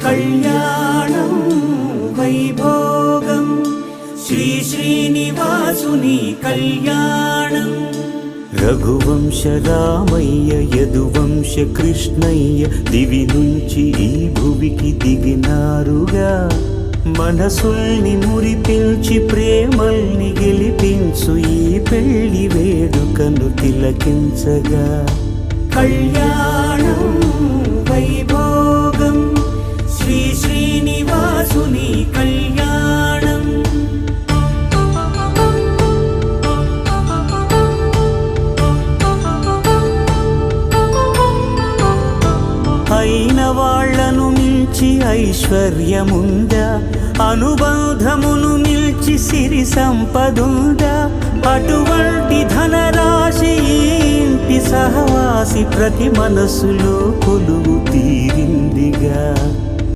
కళ్యాణం వైభోగం శ్రీ శ్రీనివాసుని కళ్యాణం. రఘువంశ రామయ్య యదువంశ కృష్ణయ్య దివి నుంచి ఈ భువికి దిగినారుగా. మనసుల్ని మురిపించి ప్రేమల్ని గెలిపించు ఈ పెళ్లి వేడుకను తిలకించగా. కళ్యాణం వైభోగం శ్రీ శ్రీనివాసుని కళ్యాణం. అయిన వాళ్లను మించి ఐశ్వర్యముందా, అనుబంధమును మిల్చి సిరి సంపదుందా. అటువంటి ధనరాశి ఇంటి సహవాసి ప్రతి మనసులో కొలువు తీరిందిగా.